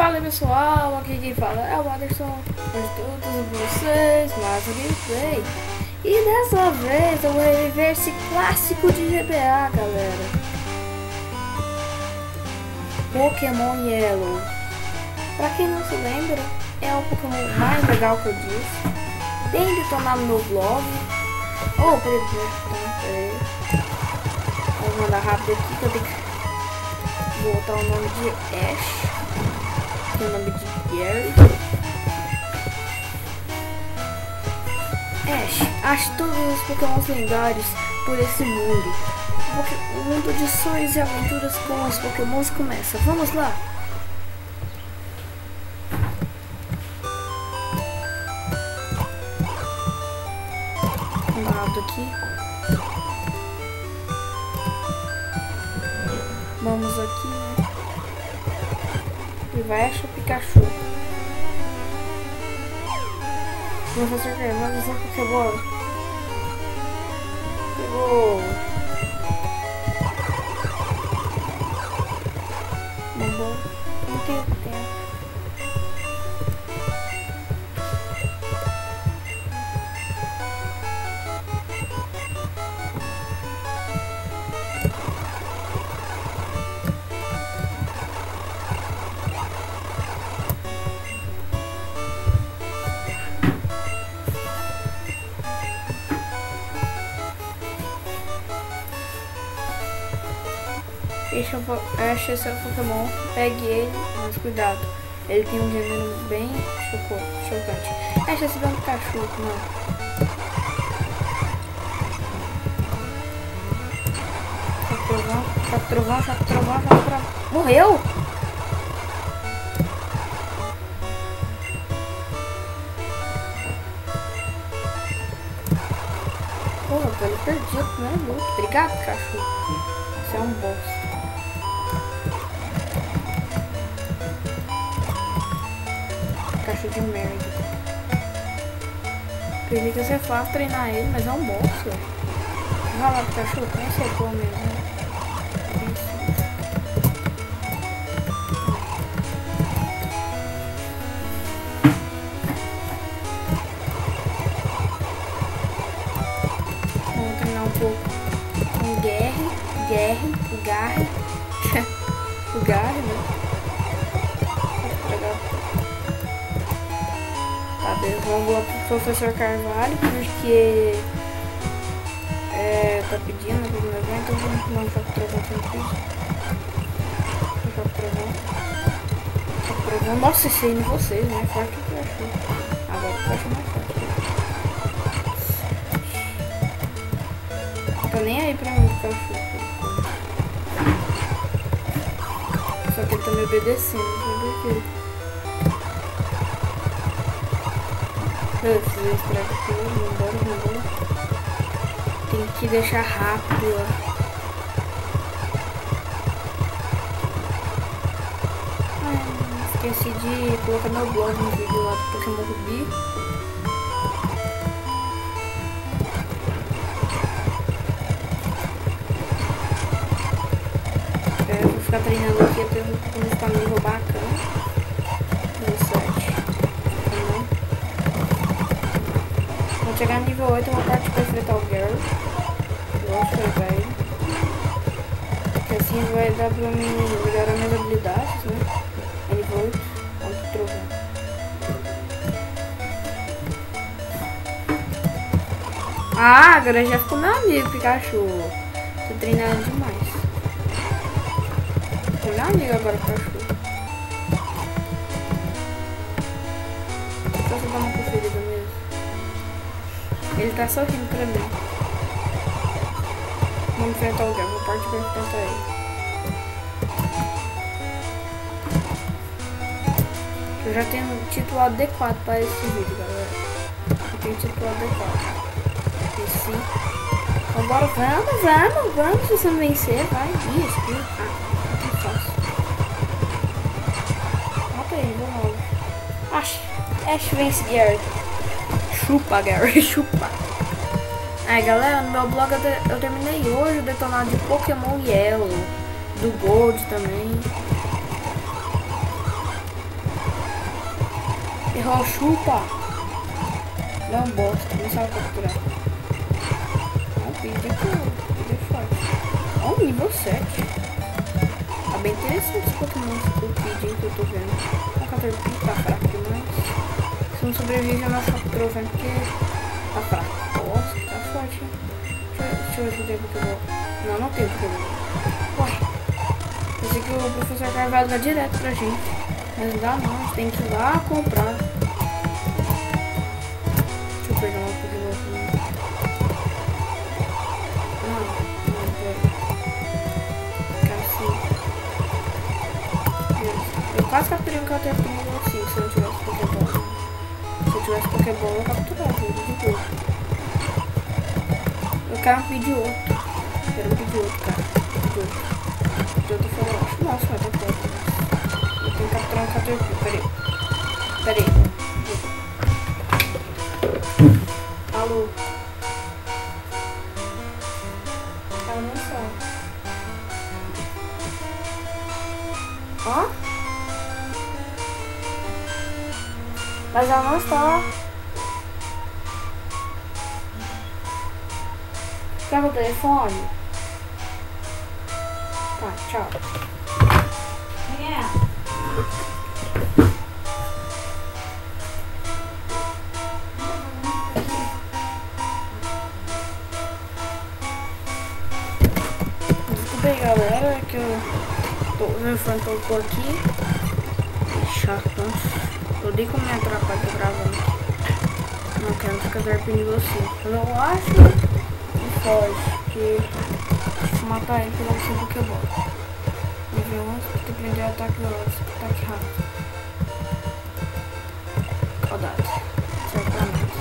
Fala pessoal, aqui quem fala é o Anderson, com todos vocês, mais um gameplay. E dessa vez eu vou reviver esse clássico de GBA, galera. Pokémon Yellow. Pra quem não se lembra, é o Pokémon mais legal que eu disse. Tem detonado no meu blog. Oh, peraí. Vou mandar rápido aqui que eu tenho que botar o nome de Ash. O nome de Gary. Ash, ache todos os Pokémons lendários por esse mundo. O mundo de sonhos e aventuras com os Pokémons começa. Vamos lá! Lado aqui. Vamos aqui, né? E vai achar Pikachu. Professor Carvalho, usar Pokébola. Pegou. Não tenho tempo. Ache seu Pokémon, pegue ele, mas cuidado, ele tem um veneno bem chocante. Ache esse Pikachu, não. Choque trovão. Morreu? Porra, velho, perdi o primeiro luto. Obrigado, Pikachu. Você é um boss. Caixa de merda. Acredito que você é fácil treinar ele, mas é um boss. Vai lá, Pikachu, conhece ele pelo menos, né? Vamos treinar um pouco com o Gary, né? Tá, beleza, vamos lá pro Professor Carvalho, porque tá pedindo pra me levar, então vamos tomar um choque trovão Choque trovão. Nossa, esse aí em vocês, né? Forte que eu achei. Agora eu acho mais forte. Não tá nem aí pra mim, Pikachu. Só que ele tá me obedecendo, não preciso esperar aqui, vambora. Tem que deixar rápido, ó. Esqueci de colocar meu blog no vídeo lá do Pokémon Ruby. Eu vou ficar treinando aqui até eu ficar nível bacana. 17. Quando chegar no nível 8 eu vou partir pra enfrentar o Gary. Eu vou enfrentar ele. Porque assim vai dar pra mim melhorar minhas habilidades, né? É nível 8, contra o trovão. Ah, agora já ficou meu amigo, Pikachu. Tô treinando demais. Tô meu amigo agora, Pikachu. Deixa eu dar uma conferida mesmo. Ele tá sorrindo pra mim. Vamos enfrentar o Gary, vou partir pra enfrentar ele. Eu já tenho título adequado para esse vídeo, galera. Eu tenho título adequado. E sim. Agora vamos. Se você não vencer, vai. Isso, muito fácil. Mata aí, vamos logo. Ash vence Gary. Chupa, Gary, chupa. Aí, galera, no meu blog eu terminei hoje o detonado de Pokémon Yellow. Do Gold também. Errou, chupa. Não bosta, não sabe capturar. Não, pide aqui, forte. Ó, nível 7. Tá bem interessante esse Pokémon, o Pidgey que eu tô vendo. O Caterpie tá fraco demais. Se não sobrevive, eu não capturou, velho, porque tá fraco. Nossa, tá forte, hein? Deixa eu ver se tem Pokémon. Não tem Pokémon. Ué. Pensei que o professor Carvalho dá direto pra gente. Mas não dá não, a gente tem que ir lá comprar. Deixa eu pegar uma Pokémon aqui. Não, pera. Assim. Eu quase capturei um Caterpie assim, se eu não tivesse Pokébola. Se eu tivesse Pokébola, eu capturava, de boa. Eu quero pedir outro. Quero pedir outro, cara. Pedir outro fora, eu acho. Nossa, mas tá foda. Eu tenho que capturar um Caterpie. Peraí. Alô? Ela não sabe. Hã? Mas ela não está lá. Quer o telefone? Tá, tchau. Quem é? Desculpa aí, galera, que eu tô levantando um pouco aqui. Chato, nossa. Eu odeio como me atrapalha gravando. Não quero ficar Caterpie nível 5. Eu acho que foge, que se matar ele, ele vai ser um Pokébola. Nível 11, tem que aprender o ataque veloz, ataque rápido. Saudade. Certamente.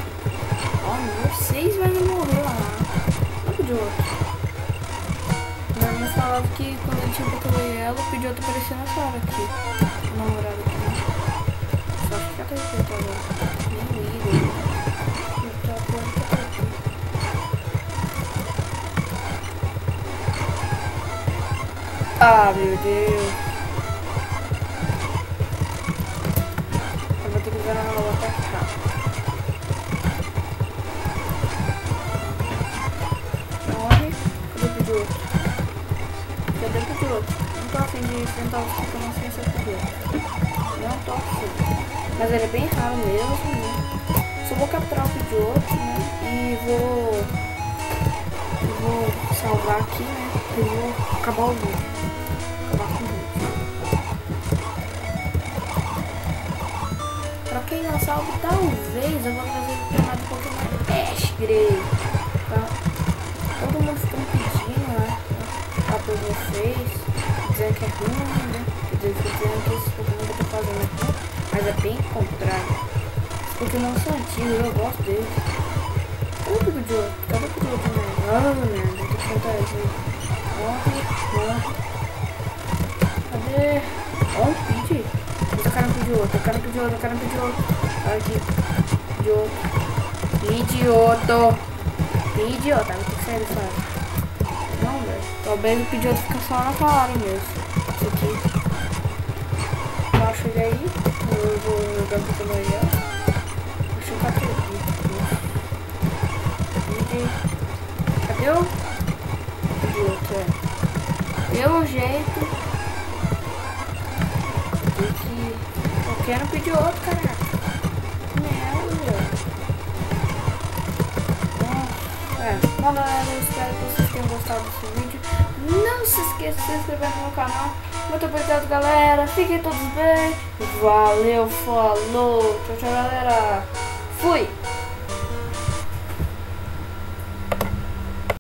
Ó, nível 6 vai morrer lá. Não pediu outro. Minha irmã falava que quando ele tinha Pokémon ela, o Pidgeotto aparecia nessa hora aqui. O namorado aqui. Só acho que até eu tô agora. Nem ligo. Ah, meu Deus. Eu vou ter que usar uma nova ataque rápido. Morre. Cadê o Pidgeotto? Cadê o Pidgeotto? Não tô afim de enfrentar os Pokémon sem ser Pidgeotto. Não tô afim. Mas ele é bem raro mesmo, né? Só vou capturar o Pidgeotto, né? E vou salvar aqui, né? E vou acabar o vídeo. Pra quem não sabe, talvez eu vou trazer o treinado Pokémon Ash Grey. Tá? Todo mundo ficou pedindo, né? Pra vocês, dizendo que é ruim, né? Dizendo que esses Pokémon que eu tô fazendo aqui, mas é bem contrário. Os Pokémon são antigos, eu gosto deles. Cadê o Pidgeotto? Cadê o Pidgeotto? Ah, merda, tem que enfrentar ele. Morre. Cadê? Ó, um Pidgey. Eu quero um Pidgeotto, eu quero um Pidgeotto. Olha aqui. Pidgeotto. Tem que sair dessa área. Não, velho. Talvez o Pidgeotto fica só na palavra mesmo. Isso aqui. Eu cheguei aí. Eu vou jogar um Pokémon aí, ó. Deixa eu bater aqui. Cadê o Pidgeotto? Pelo jeito. Eu quero pedir outro, caraca. Bom, galera, eu espero que vocês tenham gostado desse vídeo. Não se esqueça de se inscrever no meu canal. Muito obrigado, galera. Fiquem todos bem. Valeu, falou. Tchau, tchau, galera. Fui.